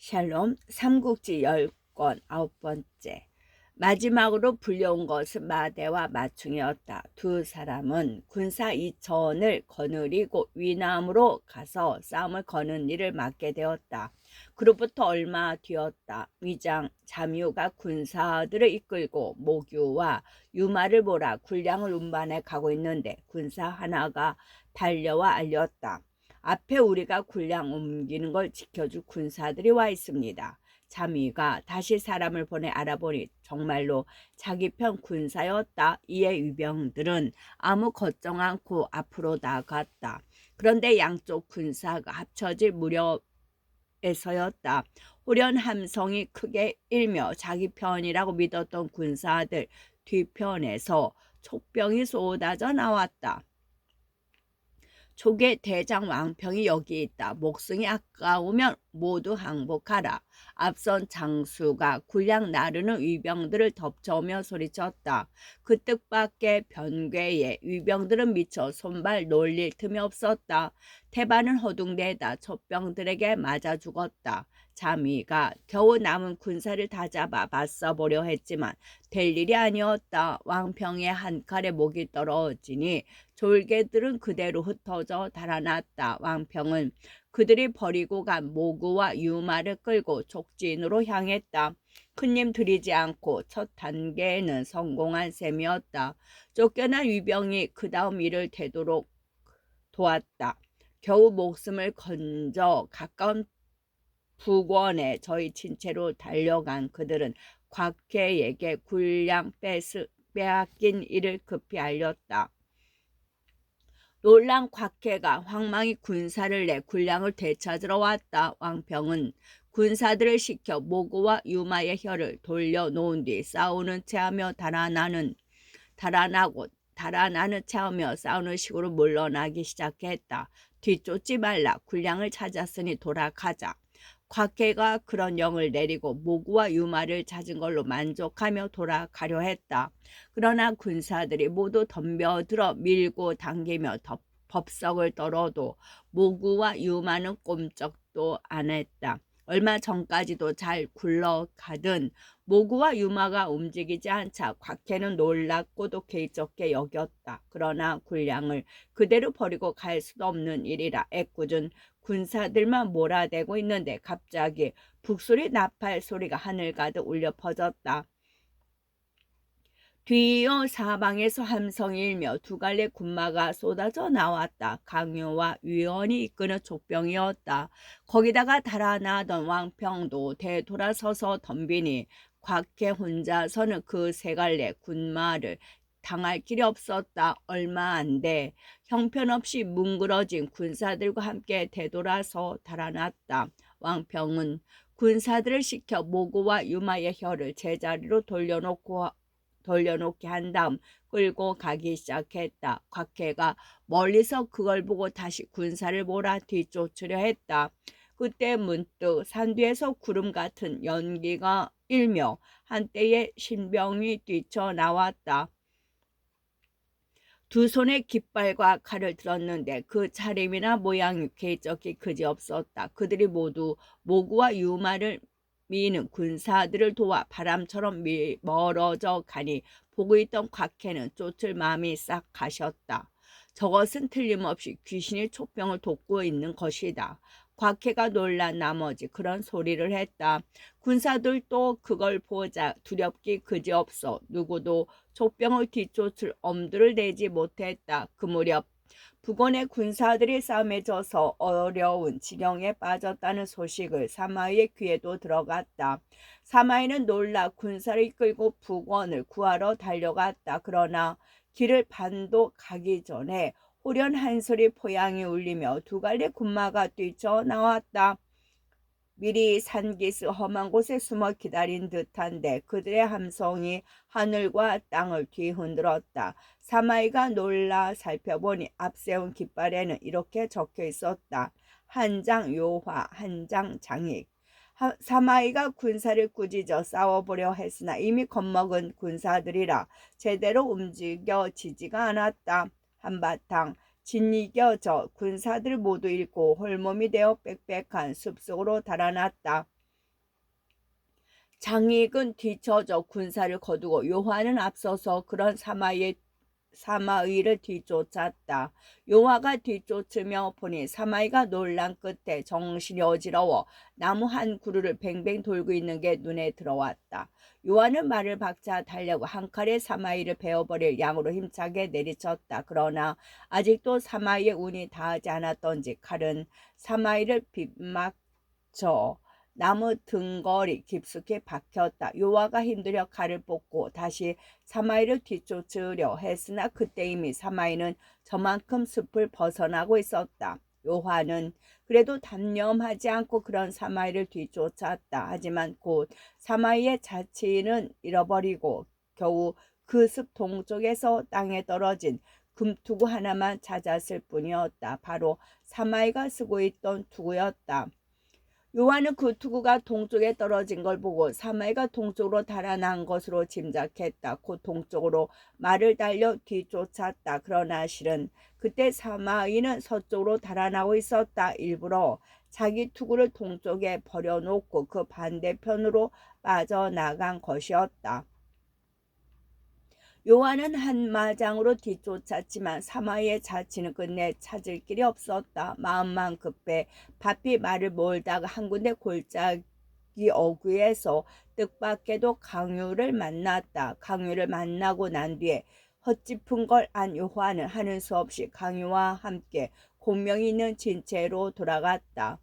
샬롬 삼국지 10권 9번째. 마지막으로 불려온 것은 마대와 마충이었다. 두 사람은 군사 2천을 거느리고 위남으로 가서 싸움을 거는 일을 맡게 되었다. 그로부터 얼마 뒤였다. 위장 잠유가 군사들을 이끌고 모규와 유마를 몰아 군량을 운반해 가고 있는데 군사 하나가 달려와 알렸다. 앞에 우리가 군량 옮기는 걸 지켜줄 군사들이 와 있습니다. 자미가 다시 사람을 보내 알아보니 정말로 자기 편 군사였다. 이에 위병들은 아무 걱정 않고 앞으로 나갔다. 그런데 양쪽 군사가 합쳐질 무렵에서였다. 호련 함성이 크게 일며 자기 편이라고 믿었던 군사들 뒤편에서 촉병이 쏟아져 나왔다. 촉의 대장 왕평이 여기 있다. 목숨이 아까우면 모두 항복하라. 앞선 장수가 군량 나르는 위병들을 덮쳐오며 소리쳤다. 그 뜻밖의 변괴에 위병들은 미쳐 손발 놀릴 틈이 없었다. 태반은 허둥대다 촉병들에게 맞아 죽었다. 자미가 겨우 남은 군사를 다 잡아 맞서보려 했지만 될 일이 아니었다. 왕평의 한 칼에 목이 떨어지니 졸개들은 그대로 흩어져 달아났다. 왕평은 그들이 버리고 간 모구와 유마를 끌고 족진으로 향했다. 큰힘 들이지 않고 첫 단계에는 성공한 셈이었다. 쫓겨난 위병이 그 다음 일을 되도록 도왔다. 겨우 목숨을 건져 가까운 북원에 저희 친채로 달려간 그들은 곽해에게 군량 빼앗긴 일을 급히 알렸다. 놀란 곽해가 황망히 군사를 내 군량을 되찾으러 왔다. 왕평은 군사들을 시켜 모구와 유마의 혀를 돌려놓은 뒤 싸우는 체하며 달아나는 체하며 싸우는 식으로 물러나기 시작했다. 뒤쫓지 말라. 군량을 찾았으니 돌아가자. 곽해가 그런 영을 내리고 모구와 유마를 찾은 걸로 만족하며 돌아가려 했다. 그러나 군사들이 모두 덤벼들어 밀고 당기며 법석을 떨어도 모구와 유마는 꼼짝도 안 했다. 얼마 전까지도 잘 굴러가던 모구와 유마가 움직이지 않자 곽해는 놀랍고도 개의쩍게 여겼다. 그러나 군량을 그대로 버리고 갈 수도 없는 일이라 애꿎은 군사들만 몰아대고 있는데 갑자기 북소리 나팔 소리가 하늘 가득 울려 퍼졌다. 뒤이어 사방에서 함성이 일며 두 갈래 군마가 쏟아져 나왔다. 강요와 위원이 이끄는 족병이었다. 거기다가 달아나던 왕평도 되돌아서서 덤비니 곽해 혼자서는 그 세 갈래 군마를 당할 길이 없었다. 얼마 안 돼 형편없이 뭉그러진 군사들과 함께 되돌아서 달아났다. 왕평은 군사들을 시켜 모구와 유마의 혀를 제자리로 돌려놓게 한 다음 끌고 가기 시작했다. 곽해가 멀리서 그걸 보고 다시 군사를 몰아 뒤쫓으려 했다. 그때 문득 산 뒤에서 구름 같은 연기가 일며 한때의 신병이 뛰쳐나왔다. 두 손에 깃발과 칼을 들었는데 그 차림이나 모양이 궤적이 그지없었다. 그들이 모두 모구와 유마를 미는 군사들을 도와 바람처럼 멀어져 가니 보고 있던 곽해는 쫓을 마음이 싹 가셨다. 저것은 틀림없이 귀신이 촉병을 돕고 있는 것이다. 곽해가 놀란 나머지 그런 소리를 했다. 군사들도 그걸 보자 두렵기 그지없어 누구도 촉병을 뒤쫓을 엄두를 내지 못했다. 그 무렵 북원의 군사들이 싸움에 져서 어려운 지경에 빠졌다는 소식을 사마이의 귀에도 들어갔다. 사마이는 놀라 군사를 이끌고 북원을 구하러 달려갔다. 그러나 길을 반도 가기 전에 호련 한 소리 포양이 울리며 두 갈래 군마가 뛰쳐나왔다. 미리 산기슭 험한 곳에 숨어 기다린 듯한데 그들의 함성이 하늘과 땅을 뒤흔들었다. 사마이가 놀라 살펴보니 앞세운 깃발에는 이렇게 적혀 있었다. 한장 요화, 한장 장익. 사마이가 군사를 꾸짖어 싸워보려 했으나 이미 겁먹은 군사들이라 제대로 움직여지지가 않았다. 한바탕 진이겨져 군사들 모두 잃고 홀몸이 되어 빽빽한 숲속으로 달아났다. 장익은 뒤처져 군사를 거두고 요하는 앞서서 그런 사마의를 뒤쫓았다. 요하가 뒤쫓으며 보니 사마이가 놀란 끝에 정신이 어지러워 나무 한 그루를 뱅뱅 돌고 있는 게 눈에 들어왔다. 요하는 말을 박자 달려고 한 칼에 사마이를 베어버릴 양으로 힘차게 내리쳤다. 그러나 아직도 사마이의 운이 닿지 않았던지 칼은 사마이를 빗막쳐 나무 등걸이 깊숙이 박혔다. 요하가 힘들여 칼을 뽑고 다시 사마이를 뒤쫓으려 했으나 그때 이미 사마이는 저만큼 숲을 벗어나고 있었다. 요하는 그래도 단념하지 않고 그런 사마이를 뒤쫓았다. 하지만 곧 사마이의 자취는 잃어버리고 겨우 그 숲 동쪽에서 땅에 떨어진 금투구 하나만 찾았을 뿐이었다. 바로 사마이가 쓰고 있던 투구였다. 요한은 그 투구가 동쪽에 떨어진 걸 보고 사마이가 동쪽으로 달아난 것으로 짐작했다. 곧 동쪽으로 말을 달려 뒤쫓았다. 그러나 실은 그때 사마이는 서쪽으로 달아나고 있었다. 일부러 자기 투구를 동쪽에 버려놓고 그 반대편으로 빠져나간 것이었다. 요한은 한마장으로 뒤쫓았지만 사마이의 자취는 끝내 찾을 길이 없었다. 마음만 급해 바삐 말을 몰다가 한 군데 골짜기 어귀에서 뜻밖에도 강유를 만났다. 강유를 만나고 난 뒤에 헛짚은 걸 안 요한은 하는 수 없이 강유와 함께 공명이 있는 진체로 돌아갔다.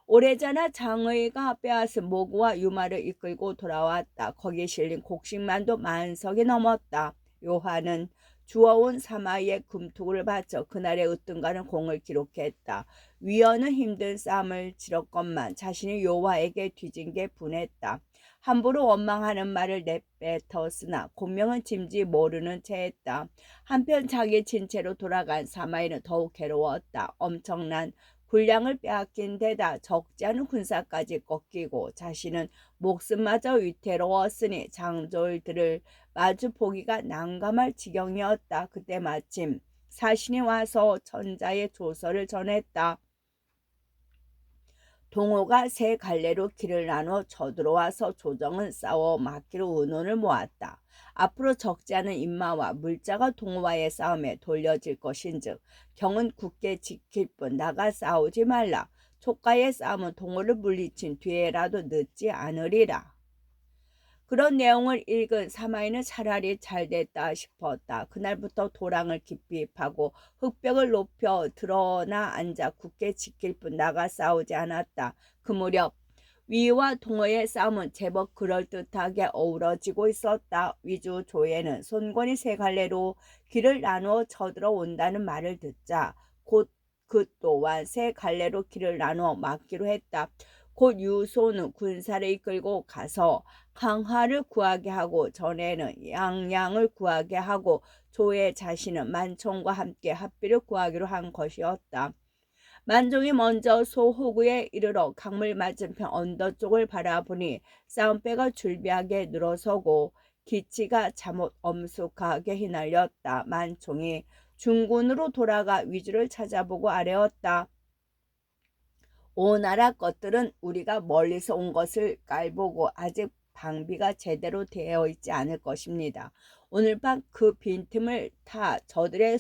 오래전에 장의가 빼앗은 모구와 유마를 이끌고 돌아왔다. 거기에 실린 곡식만도 10,000석이 넘었다. 요한은 주워온 사마이의 금투구를 바쳐 그날의 으뜸가는 공을 기록했다. 위원은 힘든 싸움을 치렀건만 자신이 요하에게 뒤진 게 분했다. 함부로 원망하는 말을 내뱉었으나 공명은 짐지 모르는 채했다. 한편 자기 진체로 돌아간 사마이는 더욱 괴로웠다. 엄청난 군량을 빼앗긴 데다 적지 않은 군사까지 꺾이고 자신은 목숨마저 위태로웠으니 장졸들을 마주 보기가 난감할 지경이었다. 그때 마침 사신이 와서 천자의 조서를 전했다. 동호가 세 갈래로 길을 나눠 쳐들어와서 조정은 싸워 막기로 의논을 모았다. 앞으로 적지 않은 인마와 물자가 동호와의 싸움에 돌려질 것인즉 경은 굳게 지킬 뿐 나가 싸우지 말라. 촉가의 싸움은 동호를 물리친 뒤에라도 늦지 않으리라. 그런 내용을 읽은 사마이는 차라리 잘됐다 싶었다. 그날부터 도랑을 깊이 파고 흙벽을 높여 드러나 앉아 굳게 지킬 뿐 나가 싸우지 않았다. 그 무렵 위와 동호의 싸움은 제법 그럴듯하게 어우러지고 있었다. 위주 조예는 손권이 세 갈래로 길을 나누어 쳐들어 온다는 말을 듣자 곧 그 또한 세 갈래로 길을 나누어 막기로 했다. 곧 유소는 군사를 이끌고 가서 강화를 구하게 하고 전에는 양양을 구하게 하고 조의 자신은 만총과 함께 합비를 구하기로 한 것이었다. 만종이 먼저 소호구에 이르러 강물 맞은편 언덕 쪽을 바라보니 싸움배가 줄비하게 늘어서고 기치가 잠옷 엄숙하게 휘날렸다. 만총이 중군으로 돌아가 위주를 찾아보고 아뢰었다. 오나라 것들은 우리가 멀리서 온 것을 깔보고 아직 방비가 제대로 되어 있지 않을 것입니다. 오늘 밤 그 빈틈을 타 저들의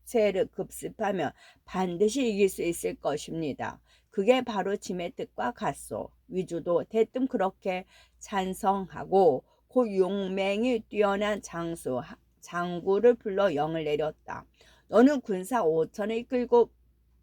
습세를 급습하면 반드시 이길 수 있을 것입니다. 그게 바로 짐의 뜻과 같소. 위주도 대뜸 그렇게 찬성하고 그 용맹이 뛰어난 장구를 불러 영을 내렸다. 너는 군사 5천을 이끌고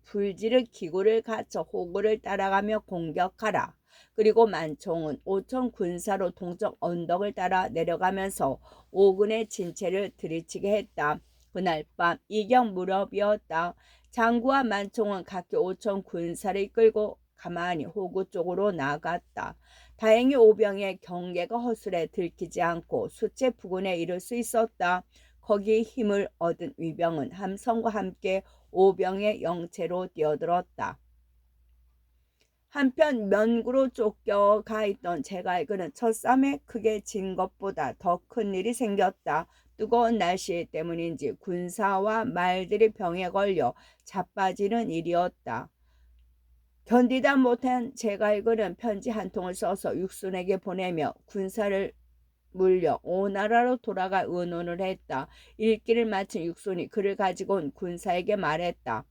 불지를 기구를 갖춰 호구를 따라가며 공격하라. 그리고 만총은 5천 군사로 동쪽 언덕을 따라 내려가면서 오군의 진체를 들이치게 했다. 그날 밤 이경 무렵이었다. 장구와 만총은 각기 5천 군사를 이끌고 가만히 호구 쪽으로 나갔다. 다행히 오병의 경계가 허술에 들키지 않고 수체 부근에 이를 수 있었다. 거기 힘을 얻은 위병은 함성과 함께 오병의 영체로 뛰어들었다. 한편 면구로 쫓겨가 있던 제갈그는 첫싸움에 크게 진 것보다 더 큰 일이 생겼다. 뜨거운 날씨 때문인지 군사와 말들이 병에 걸려 자빠지는 일이었다. 견디다 못한 제갈근은 편지 한 통을 써서 육순에게 보내며 군사를 물려 오나라로 돌아갈 의논을 했다. 읽기를 마친 육순이 그를 가지고 온 군사에게 말했다.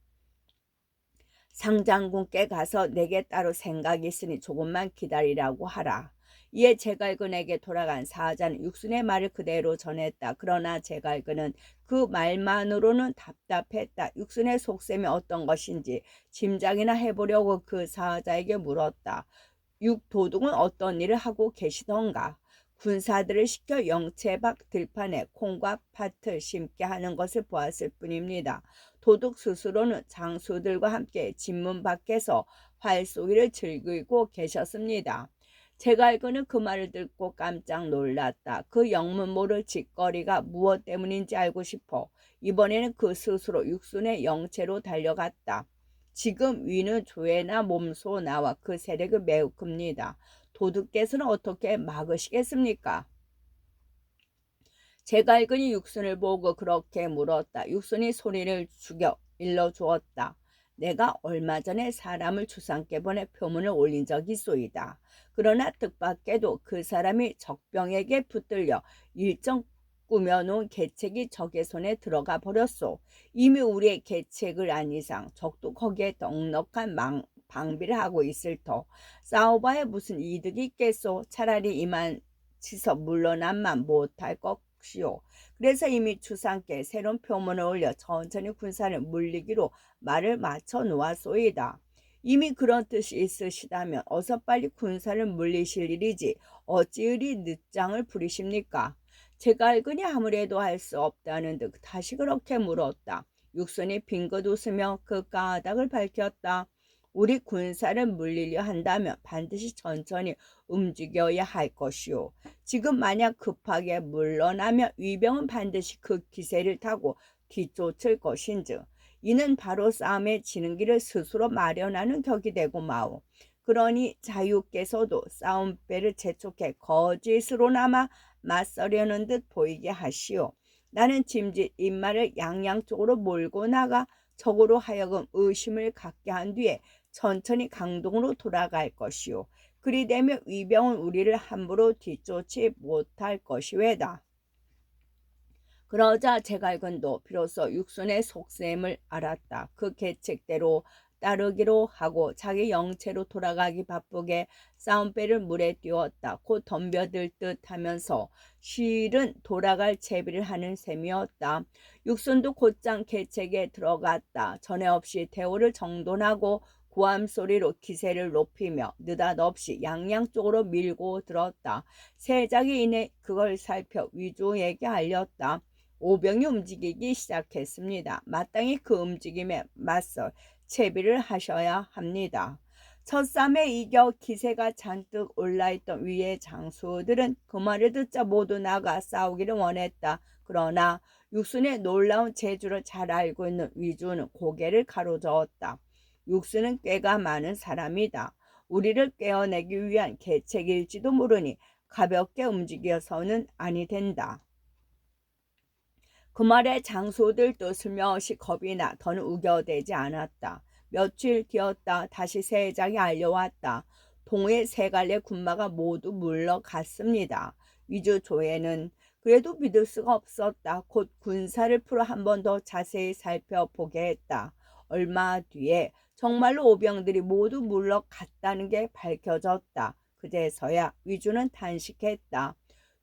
상장군께 가서 내게 따로 생각이 있으니 조금만 기다리라고 하라. 이에 제갈근에게 돌아간 사자는 육순의 말을 그대로 전했다. 그러나 제갈근은 그 말만으로는 답답했다. 육순의 속셈이 어떤 것인지 짐작이나 해보려고 그 사자에게 물었다. 육도둑은 어떤 일을 하고 계시던가? 군사들을 시켜 영채 밖 들판에 콩과 팥을 심게 하는 것을 보았을 뿐입니다. 도둑 스스로는 장수들과 함께 집문 밖에서 활쏘기를 즐기고 계셨습니다. 제갈근은 그 말을 듣고 깜짝 놀랐다. 그 영문 모를 짓거리가 무엇 때문인지 알고 싶어 이번에는 그 스스로 육순의 영채로 달려갔다. 지금 위는 조회나 몸소 나와 그 세력이 매우 큽니다. 도둑께서는 어떻게 막으시겠습니까? 제갈근이 육순을 보고 그렇게 물었다. 육순이 소리를 죽여 일러주었다. 내가 얼마 전에 사람을 주상께 보내 표문을 올린 적이 있소이다. 그러나 뜻밖에도 그 사람이 적병에게 붙들려 일정 꾸며놓은 계책이 적의 손에 들어가 버렸소. 이미 우리의 계책을 안 이상 적도 거기에 넉넉한 방비를 하고 있을 터 싸워봐야 무슨 이득이 있겠소. 차라리 이만 치서 물러남만 못할 것이오. 그래서 이미 주상께 새로운 표문을 올려 천천히 군사를 물리기로 말을 맞춰 놓았소이다. 이미 그런 뜻이 있으시다면 어서 빨리 군사를 물리실 일이지 어찌 이리 늦장을 부리십니까? 제갈근이 아무래도 할 수 없다는 듯 다시 그렇게 물었다. 육순이 빙긋 웃으며 그 까닭을 밝혔다. 우리 군사를 물리려 한다면 반드시 천천히 움직여야 할 것이오. 지금 만약 급하게 물러나면 위병은 반드시 그 기세를 타고 뒤쫓을 것인즉 이는 바로 싸움에 지는 길을 스스로 마련하는 격이 되고 마오. 그러니 자유께서도 싸움배를 재촉해 거짓으로나마 맞서려는 듯 보이게 하시오. 나는 짐짓 인마를 양양쪽으로 몰고 나가 적으로 하여금 의심을 갖게 한 뒤에 천천히 강동으로 돌아갈 것이오. 그리 되면 위병은 우리를 함부로 뒤쫓지 못할 것이외다. 그러자 제갈근도 비로소 육순의 속셈을 알았다. 그 계책대로 따르기로 하고 자기 영체로 돌아가기 바쁘게 싸움배를 물에 띄웠다. 곧 덤벼들 듯 하면서 실은 돌아갈 채비를 하는 셈이었다. 육순도 곧장 계책에 들어갔다. 전에 없이 대오를 정돈하고 고함 소리로 기세를 높이며 느닷없이 양양 쪽으로 밀고 들었다. 세작이 이내 그걸 살펴 위주에게 알렸다. 오병이 움직이기 시작했습니다. 마땅히 그 움직임에 맞설 채비를 하셔야 합니다. 첫싸움에 이겨 기세가 잔뜩 올라있던 위의 장수들은 그 말을 듣자 모두 나가 싸우기를 원했다. 그러나 육순의 놀라운 재주를 잘 알고 있는 위주는 고개를 가로저었다. 육순은 꾀가 많은 사람이다. 우리를 깨어내기 위한 계책일지도 모르니 가볍게 움직여서는 아니 된다. 그 말에 장수들도 슬며시 겁이 나 더는 우겨대지 않았다. 며칠 뒤었다. 다시 세장이 알려왔다. 동해 세 갈래 군마가 모두 물러갔습니다. 위주 조회는 그래도 믿을 수가 없었다. 곧 군사를 풀어 한 번 더 자세히 살펴보게 했다. 얼마 뒤에 정말로 오병들이 모두 물러갔다는 게 밝혀졌다. 그제서야 위주는 탄식했다.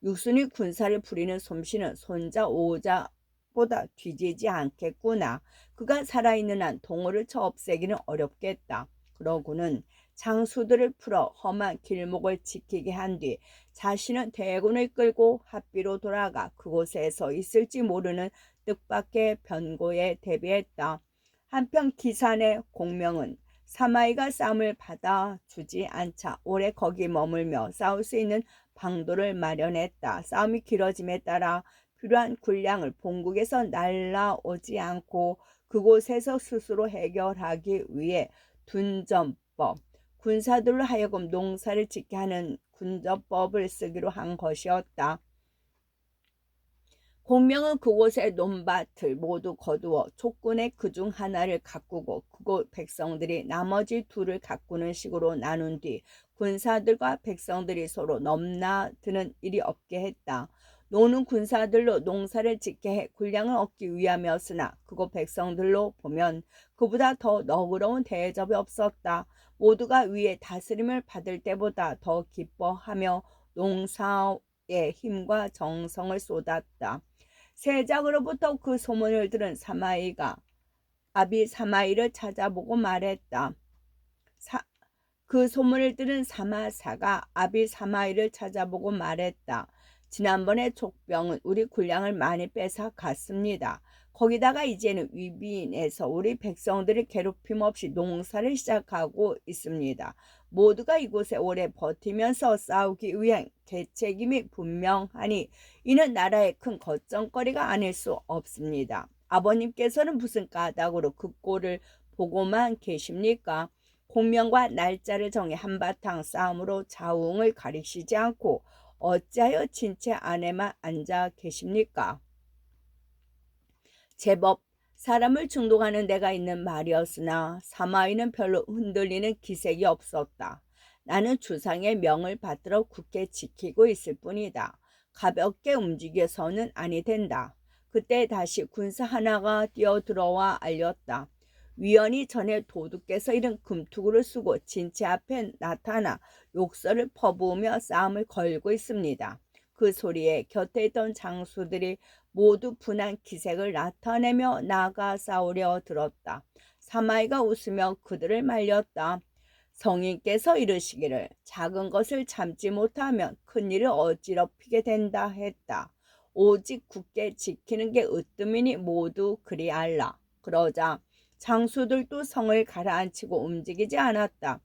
육순이 군사를 부리는 솜씨는 손자 오자 보다 뒤지지 않겠구나. 그가 살아있는 한 동호를 쳐 없애기는 어렵겠다. 그러고는 장수들을 풀어 험한 길목을 지키게 한 뒤 자신은 대군을 끌고 합비로 돌아가 그곳에서 있을지 모르는 뜻밖의 변고에 대비했다. 한편 기산의 공명은 사마이가 싸움을 받아주지 않자 오래 거기 머물며 싸울 수 있는 방도를 마련했다. 싸움이 길어짐에 따라 필요한 군량을 본국에서 날라오지 않고 그곳에서 스스로 해결하기 위해 둔전법, 군사들로 하여금 농사를 짓게 하는 군전법을 쓰기로 한 것이었다. 공명은 그곳의 논밭을 모두 거두어 촉군의 그중 하나를 가꾸고 그곳 백성들이 나머지 둘을 가꾸는 식으로 나눈 뒤 군사들과 백성들이 서로 넘나드는 일이 없게 했다. 노는 군사들로 농사를 짓게 해 군량을 얻기 위함이었으나 그곳 백성들로 보면 그보다 더 너그러운 대접이 없었다. 모두가 위의 다스림을 받을 때보다 더 기뻐하며 농사에 힘과 정성을 쏟았다. 세작으로부터 그 소문을 들은 사마이가 아비사마이를 찾아보고 말했다. 그 소문을 들은 사마사가 아비사마이를 찾아보고 말했다. 지난번에 족병은 우리 군량을 많이 뺏어 갔습니다. 거기다가 이제는 위비인에서 우리 백성들이 괴롭힘 없이 농사를 시작하고 있습니다. 모두가 이곳에 오래 버티면서 싸우기 위한 계책임이 분명하니 이는 나라의 큰 걱정거리가 아닐 수 없습니다. 아버님께서는 무슨 까닭으로 그 꼴을 보고만 계십니까? 공명과 날짜를 정해 한바탕 싸움으로 자웅을 가리시지 않고 어찌하여 진체 안에만 앉아 계십니까? 제법 사람을 중독하는 데가 있는 말이었으나 사마이는 별로 흔들리는 기색이 없었다. 나는 주상의 명을 받들어 굳게 지키고 있을 뿐이다. 가볍게 움직여서는 아니 된다. 그때 다시 군사 하나가 뛰어들어와 알렸다. 위원이 전에 도둑께서 잃은 금투구를 쓰고 진체 앞에 나타나 욕설을 퍼부으며 싸움을 걸고 있습니다. 그 소리에 곁에 있던 장수들이 모두 분한 기색을 나타내며 나가 싸우려 들었다. 사마이가 웃으며 그들을 말렸다. 성인께서 이르시기를 작은 것을 참지 못하면 큰 일을 어지럽히게 된다 했다. 오직 굳게 지키는 게 으뜸이니 모두 그리 알라. 그러자 장수들도 성을 가라앉히고 움직이지 않았다.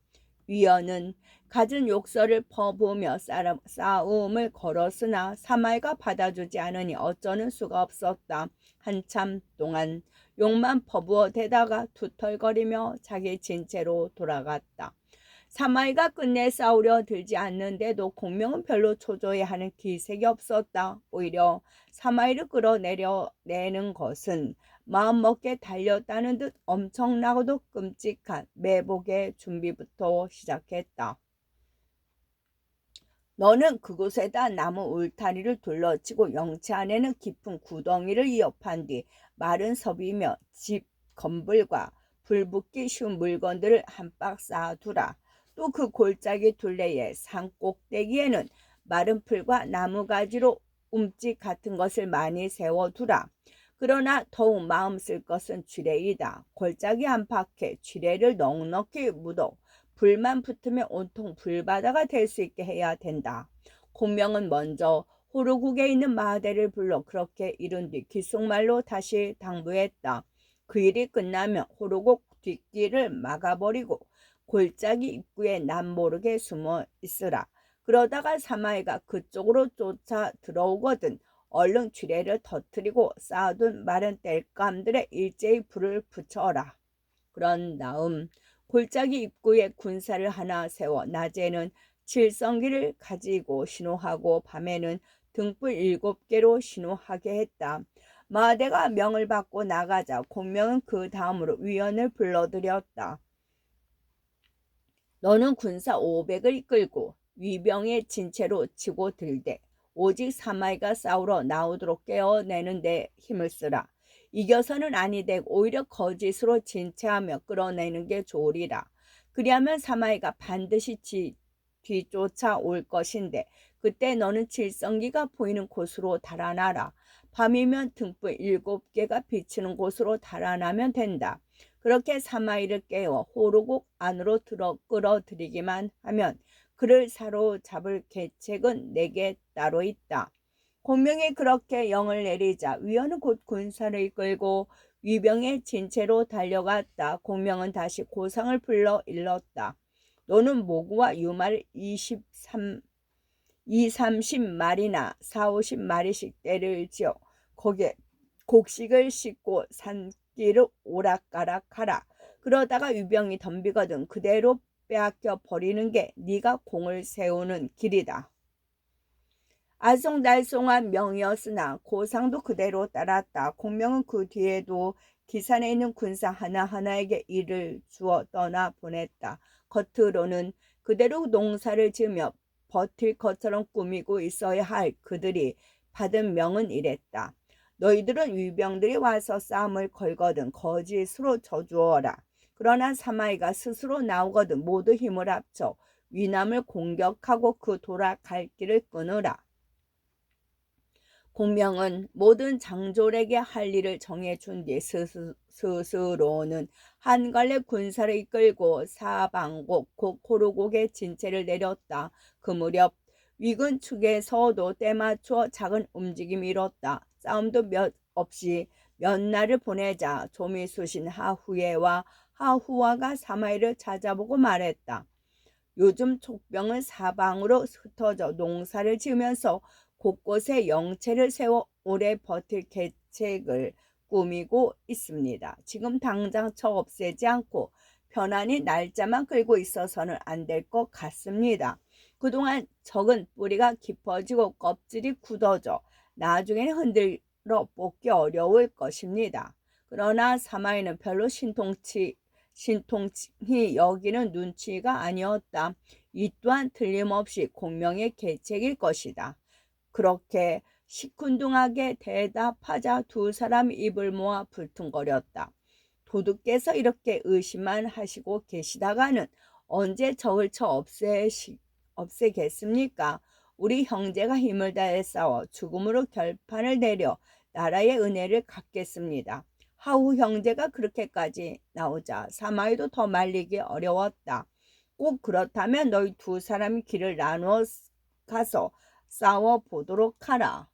위원은 갖은 욕설을 퍼부으며 싸움을 걸었으나 사마이가 받아주지 않으니 어쩌는 수가 없었다. 한참 동안 욕만 퍼부어 대다가 투털거리며 자기 진체로 돌아갔다. 사마이가 끝내 싸우려 들지 않는데도 공명은 별로 초조해하는 기색이 없었다. 오히려 사마이를 끌어내는 것은 마음먹게 달렸다는 듯 엄청나고도 끔찍한 매복의 준비부터 시작했다. 너는 그곳에다 나무 울타리를 둘러치고 영체 안에는 깊은 구덩이를 이어판 뒤 마른 섭이며 집 건불과 불붙기 쉬운 물건들을 한 박 쌓아두라. 또 그 골짜기 둘레의 산 꼭대기에는 마른 풀과 나무가지로 움집 같은 것을 많이 세워두라. 그러나 더욱 마음 쓸 것은 쥐레이다. 골짜기 안팎에 쥐레를 넉넉히 묻어 불만 붙으면 온통 불바다가 될 수 있게 해야 된다. 공명은 먼저 호루국에 있는 마대를 불러 그렇게 이룬 뒤 귓속말로 다시 당부했다. 그 일이 끝나면 호루국 뒷길을 막아버리고 골짜기 입구에 남모르게 숨어 있으라. 그러다가 사마이가 그쪽으로 쫓아 들어오거든 얼른 쥐레를 터뜨리고 쌓아둔 마른 땔감들에 일제히 불을 붙여라. 그런 다음 골짜기 입구에 군사를 하나 세워 낮에는 칠성기를 가지고 신호하고 밤에는 등불 7개로 신호하게 했다. 마대가 명을 받고 나가자 공명은 그 다음으로 위원을 불러들였다. 너는 군사 500을 이끌고 위병의 진체로 치고 들되 오직 사마이가 싸우러 나오도록 깨어내는 데 힘을 쓰라. 이겨서는 아니 되고 오히려 거짓으로 진체하며 끌어내는 게 좋으리라. 그리하면 사마이가 반드시 뒤쫓아 올 것인데 그때 너는 칠성기가 보이는 곳으로 달아나라. 밤이면 등불 7개가 비치는 곳으로 달아나면 된다. 그렇게 사마이를 깨워 호루곡 안으로 끌어들이기만 하면 그를 사로잡을 계책은 내게 따로 있다. 공명이 그렇게 영을 내리자 위원은 곧 군사를 이끌고 위병의 진체로 달려갔다. 공명은 다시 고상을 불러 일렀다. 너는 모구와 유마를 30마리나 40~50마리씩 떼를 지어 거기에 곡식을 싣고 산길을 오락가락하라. 그러다가 위병이 덤비거든 그대로 빼앗겨 버리는 게 네가 공을 세우는 길이다. 알쏭달쏭한 명이었으나 고상도 그대로 따랐다. 공명은 그 뒤에도 기산에 있는 군사 하나하나에게 일을 주어 떠나 보냈다. 겉으로는 그대로 농사를 지으며 버틸 것처럼 꾸미고 있어야 할 그들이 받은 명은 이랬다. 너희들은 위병들이 와서 싸움을 걸거든 거짓으로 저주어라. 그러나 사마이가 스스로 나오거든 모두 힘을 합쳐 위남을 공격하고 그 돌아갈 길을 끊으라. 공명은 모든 장졸에게 할 일을 정해준 뒤 스스로는 한 갈래 군사를 이끌고 사방곡 곧 고르곡의 진체를 내렸다. 그 무렵 위군 측에서도 때맞춰 작은 움직임이 일었다. 싸움도 없이 몇 날을 보내자 조미수신 하후예와 하후아가 사마이를 찾아보고 말했다. 요즘 촉병은 사방으로 흩어져 농사를 지으면서 곳곳에 영체를 세워 오래 버틸 계책을 꾸미고 있습니다. 지금 당장 저 없애지 않고 편안히 날짜만 끌고 있어서는 안 될 것 같습니다. 그동안 적은 뿌리가 깊어지고 껍질이 굳어져 나중에는 흔들어 뽑기 어려울 것입니다. 그러나 사마이는 별로 신통치 신통히 여기는 눈치가 아니었다. 이 또한 틀림없이 공명의 계책일 것이다. 그렇게 시큰둥하게 대답하자 두 사람 입을 모아 불퉁거렸다. 도둑께서 이렇게 의심만 하시고 계시다가는 언제 적을 쳐 없애겠습니까? 우리 형제가 힘을 다해 싸워 죽음으로 결판을 내려 나라의 은혜를 갚겠습니다. 하우 형제가 그렇게까지 나오자 사마이도 더 말리기 어려웠다. 꼭 그렇다면 너희 두 사람이 길을 나누어 가서 싸워 보도록 하라.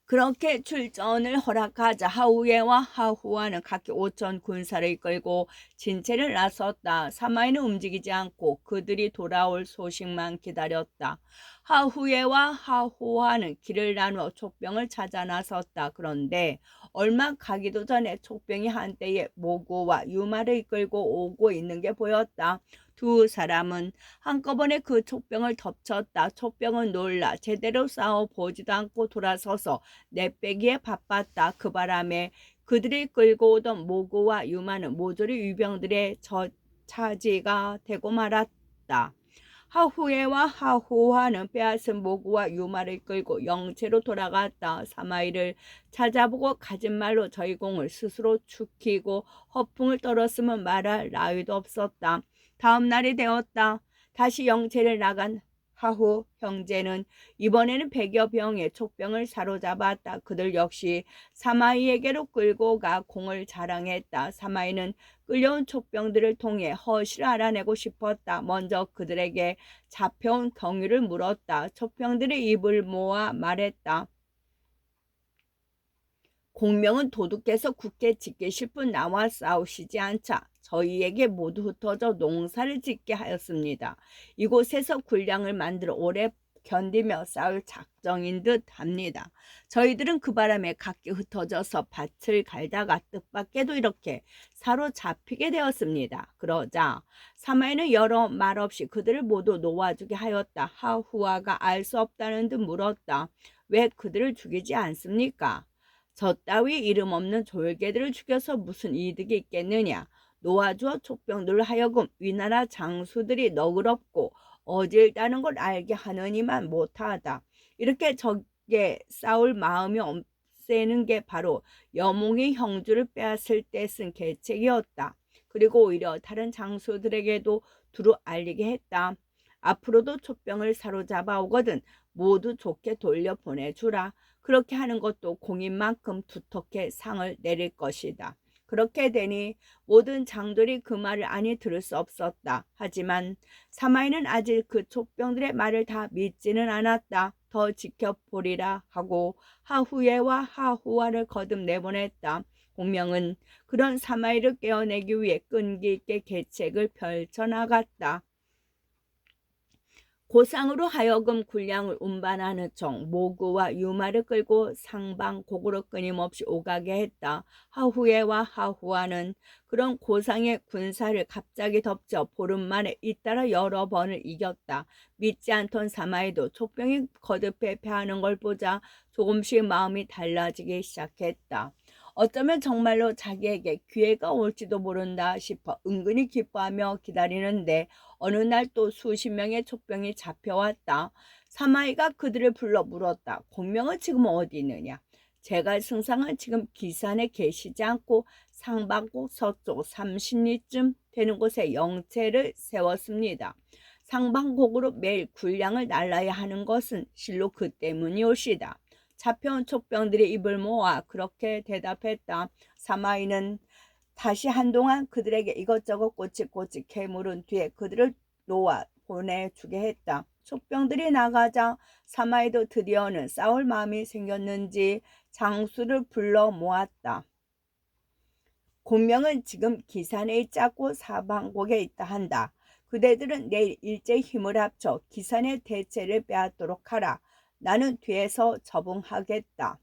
그렇게 출전을 허락하자 하우예와 하후아는 각기 5천 군사를 이끌고 진체를 나섰다. 사마이는 움직이지 않고 그들이 돌아올 소식만 기다렸다. 하후예와 하후아는 길을 나누어 촉병을 찾아 나섰다. 그런데 얼마 가기도 전에 촉병이 한때에 모구와 유마를 이끌고 오고 있는 게 보였다. 두 사람은 한꺼번에 그 촉병을 덮쳤다. 촉병은 놀라 제대로 싸워보지도 않고 돌아서서 내빼기에 바빴다. 그 바람에 그들이 끌고 오던 모구와 유마는 모조리 위병들의 차지가 되고 말았다. 하후에와 하후하는 빼앗은 모구와 유마를 끌고 영체로 돌아갔다. 사마이를 찾아보고 가진 말로 저희 공을 스스로 축히고 허풍을 떨었으면 말할 나위도 없었다. 다음 날이 되었다. 다시 영체를 나간 하후 형제는 이번에는 100여 병의 촉병을 사로잡았다. 그들 역시 사마이에게로 끌고 가 공을 자랑했다. 사마이는 끌려온 촉병들을 통해 허실을 알아내고 싶었다. 먼저 그들에게 잡혀온 경위를 물었다. 촉병들의 입을 모아 말했다. 공명은 도둑께서 굳게 지키실 분 나와 싸우시지 않자 저희에게 모두 흩어져 농사를 짓게 하였습니다. 이곳에서 군량을 만들어 오래 견디며 싸울 작정인 듯 합니다. 저희들은 그 바람에 각기 흩어져서 밭을 갈다가 뜻밖에도 이렇게 사로잡히게 되었습니다. 그러자 사마이는 여러 말 없이 그들을 모두 놓아주게 하였다. 하후아가 알 수 없다는 듯 물었다. 왜 그들을 죽이지 않습니까? 저 따위 이름 없는 졸개들을 죽여서 무슨 이득이 있겠느냐. 놓아주어 촉병들로 하여금 위나라 장수들이 너그럽고 어질다는 걸 알게 하느니만 못하다. 이렇게 적에 싸울 마음이 없애는 게 바로 여몽이 형주를 빼앗을 때 쓴 계책이었다. 그리고 오히려 다른 장수들에게도 두루 알리게 했다. 앞으로도 촉병을 사로잡아 오거든 모두 좋게 돌려보내주라. 그렇게 하는 것도 공인만큼 두텁게 상을 내릴 것이다. 그렇게 되니 모든 장들이 그 말을 아니 들을 수 없었다. 하지만 사마이는 아직 그 촉병들의 말을 다 믿지는 않았다. 더 지켜보리라 하고 하후예와 하후아를 거듭 내보냈다. 공명은 그런 사마이를 깨어내기 위해 끈기 있게 계책을 펼쳐나갔다. 고상으로 하여금 군량을 운반하는 청 모구와 유마를 끌고 상방곡으로 끊임없이 오가게 했다. 하후에와 하후아는 그런 고상의 군사를 갑자기 덮쳐 보름 만에 잇따라 여러 번을 이겼다. 믿지 않던 사마이도 촉병이 거듭해 패하는 걸 보자 조금씩 마음이 달라지기 시작했다. 어쩌면 정말로 자기에게 기회가 올지도 모른다 싶어 은근히 기뻐하며 기다리는데 어느 날 또 수십 명의 촉병이 잡혀왔다. 사마이가 그들을 불러 물었다. 공명은 지금 어디 있느냐? 제갈 승상은 지금 기산에 계시지 않고 상방곡 서쪽 30리쯤 되는 곳에 영체를 세웠습니다. 상방곡으로 매일 군량을 날라야 하는 것은 실로 그 때문이올시다. 잡혀온 촉병들이 입을 모아 그렇게 대답했다. 사마이는 다시 한동안 그들에게 이것저것 꼬치꼬치 캐물은 뒤에 그들을 놓아 보내주게 했다. 촉병들이 나가자 사마이도 드디어는 싸울 마음이 생겼는지 장수를 불러 모았다. 공명은 지금 기산에 있지 않고 사방곡에 있다 한다. 그대들은 내일 일제히 힘을 합쳐 기산의 대체를 빼앗도록 하라. 나는 뒤에서 접응하겠다.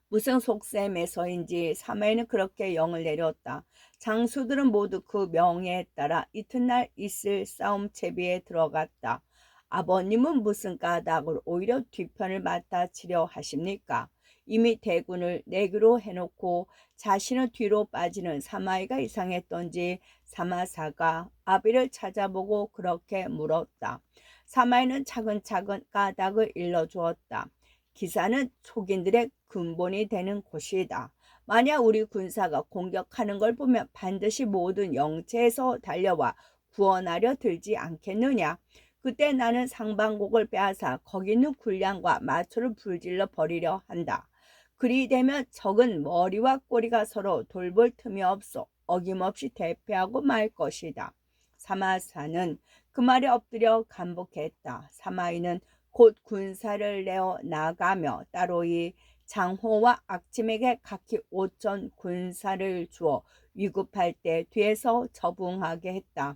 무슨 속셈에서인지 사마이는 그렇게 영을 내렸다. 장수들은 모두 그 명예에 따라 이튿날 있을 싸움 채비에 들어갔다. 아버님은 무슨 까닭으로 오히려 뒤편을 맡아 치려 하십니까? 이미 대군을 내기로 해놓고 자신은 뒤로 빠지는 사마이가 이상했던지 사마사가 아비를 찾아보고 그렇게 물었다. 사마이는 차근차근 까닭을 일러주었다. 기사는 촉인들의 근본이 되는 곳이다. 만약 우리 군사가 공격하는 걸 보면 반드시 모든 영체에서 달려와 구원하려 들지 않겠느냐. 그때 나는 상방곡을 빼앗아 거기 있는 군량과 마초를 불질러 버리려 한다. 그리 되면 적은 머리와 꼬리가 서로 돌볼 틈이 없어 어김없이 대패하고 말 것이다. 사마사는 그 말에 엎드려 감복했다. 사마이는 곧 군사를 내어 나가며 따로이 장호와 악침에게 각기 5천 군사를 주어 위급할 때 뒤에서 접응하게 했다.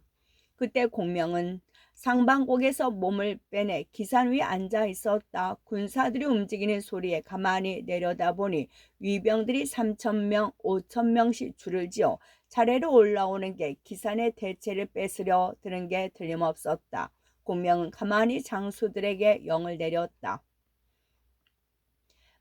그때 공명은 상방곡에서 몸을 빼내 기산 위에 앉아 있었다. 군사들이 움직이는 소리에 가만히 내려다보니 위병들이 3,000명, 5,000명씩 줄을 지어 차례로 올라오는 게 기산의 대체를 뺏으려 드는 게 틀림없었다. 공명은 가만히 장수들에게 영을 내렸다.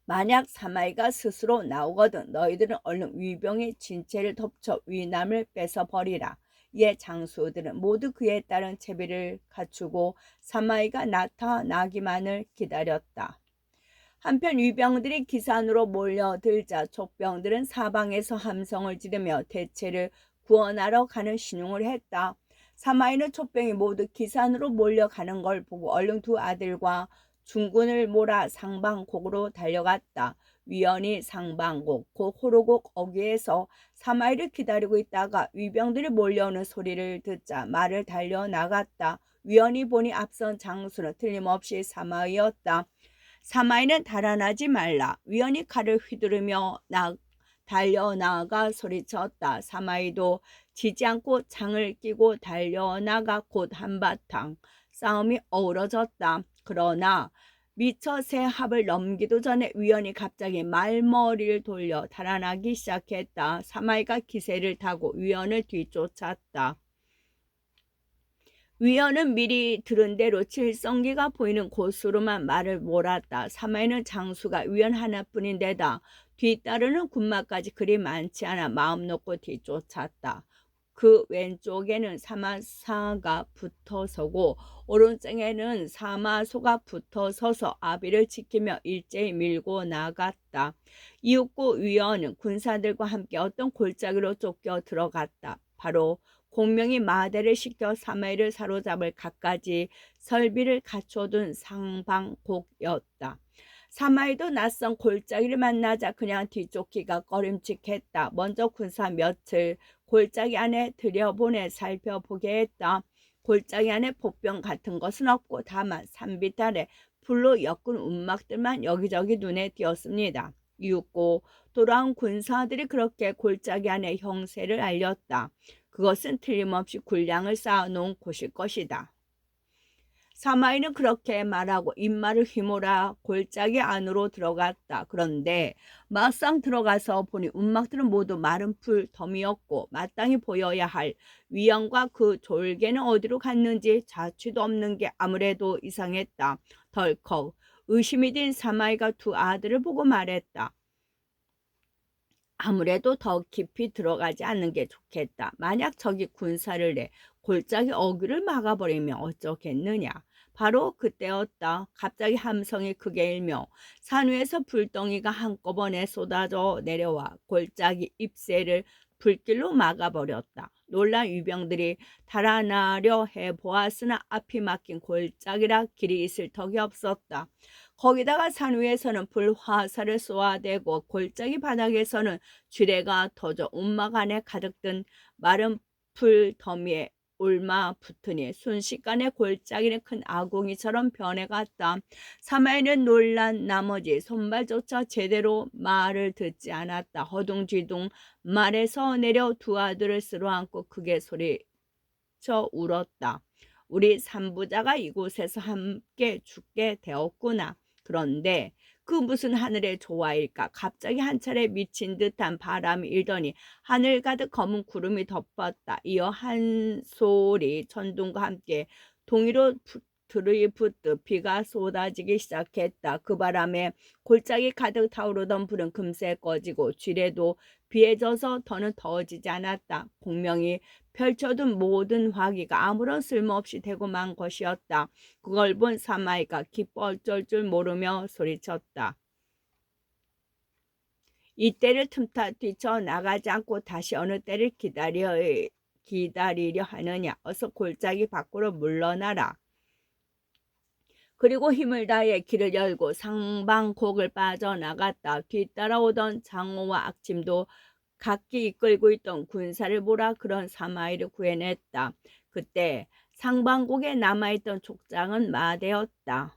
만약 사마이가 스스로 나오거든 너희들은 얼른 위병의 진체를 덮쳐 위남을 뺏어버리라. 이에 장수들은 모두 그에 따른 채비를 갖추고 사마이가 나타나기만을 기다렸다. 한편 위병들이 기산으로 몰려들자 촉병들은 사방에서 함성을 지르며 대체를 구원하러 가는 신용을 했다. 사마이는 촉병이 모두 기산으로 몰려가는 걸 보고 얼른 두 아들과 중군을 몰아 상방곡으로 달려갔다. 위원이 상방곡, 곧 호로곡 어귀에서 사마이를 기다리고 있다가 위병들이 몰려오는 소리를 듣자 말을 달려나갔다. 위원이 보니 앞선 장수는 틀림없이 사마이였다. 사마이는 달아나지 말라. 위원이 칼을 휘두르며 달려나가 소리쳤다. 사마이도 지지 않고 창을 끼고 달려나가 곧 한바탕 싸움이 어우러졌다. 그러나 미처 새 합을 넘기도 전에 위원이 갑자기 말머리를 돌려 달아나기 시작했다. 사마이가 기세를 타고 위원을 뒤쫓았다. 위원은 미리 들은 대로 칠성기가 보이는 곳으로만 말을 몰았다. 사마이는 장수가 위원 하나뿐인데다 뒤따르는 군마까지 그리 많지 않아 마음 놓고 뒤쫓았다. 그 왼쪽에는 사마사가 붙어서고 오른쪽에는 사마소가 붙어서서 아비를 지키며 일제히 밀고 나갔다. 이윽고 위원은 군사들과 함께 어떤 골짜기로 쫓겨 들어갔다. 바로 공명이 마대를 시켜 사마이를 사로잡을 갖가지 설비를 갖춰둔 상방곡이었다. 사마이도 낯선 골짜기를 만나자 그냥 뒤쫓기가 꺼림칙했다. 먼저 군사 몇을 골짜기 안에 들여보내 살펴보게 했다. 골짜기 안에 복병 같은 것은 없고 다만 산비탈에 불로 엮은 움막들만 여기저기 눈에 띄었습니다. 이윽고 돌아온 군사들이 그렇게 골짜기 안에 형세를 알렸다. 그것은 틀림없이 군량을 쌓아놓은 곳일 것이다. 사마이는 그렇게 말하고 입말을 휘몰아 골짜기 안으로 들어갔다. 그런데 막상 들어가서 보니 움막들은 모두 마른 풀 덤이었고 마땅히 보여야 할 위원과 그 졸개는 어디로 갔는지 자취도 없는 게 아무래도 이상했다. 덜컥 의심이 든 사마이가 두 아들을 보고 말했다. 아무래도 더 깊이 들어가지 않는 게 좋겠다. 만약 적이 군사를 내 골짜기 어귀를 막아버리면 어쩌겠느냐. 바로 그때였다. 갑자기 함성이 크게 일며 산 위에서 불덩이가 한꺼번에 쏟아져 내려와 골짜기 잎새를 불길로 막아버렸다. 놀란 유병들이 달아나려 해보았으나 앞이 막힌 골짜기라 길이 있을 턱이 없었다. 거기다가 산 위에서는 불화살을 쏘아대고 골짜기 바닥에서는 쥐레가 터져 움막 안에 가득 든 마른 풀 더미에 올마 붙으니 순식간에 골짜기는 큰 아궁이처럼 변해갔다. 사마이는 놀란 나머지 손발조차 제대로 말을 듣지 않았다. 허둥지둥 말에서 내려 두 아들을 쓸어안고 크게 소리쳐 울었다. 우리 삼부자가 이곳에서 함께 죽게 되었구나. 그런데 그 무슨 하늘의 조화일까. 갑자기 한 차례 미친 듯한 바람이 일더니 하늘 가득 검은 구름이 덮었다. 이어 한 소리 천둥과 함께 동이로 들이붓듯 비가 쏟아지기 시작했다. 그 바람에 골짜기 가득 타오르던 불은 금세 꺼지고 쥐레도 비에 젖어 더는 더워지지 않았다. 공명이 펼쳐둔 모든 화기가 아무런 쓸모없이 되고 만 것이었다. 그걸 본 사마이가 기뻐 어쩔 줄 모르며 소리쳤다. 이때를 틈타 뛰쳐 나가지 않고 다시 어느 때를 기다리려 하느냐. 어서 골짜기 밖으로 물러나라. 그리고 힘을 다해 길을 열고 상방곡을 빠져나갔다. 뒤따라오던 장호와 악침도 각기 이끌고 있던 군사를 몰아 그런 사마이를 구해냈다. 그때 상방곡에 남아있던 족장은 마대였다.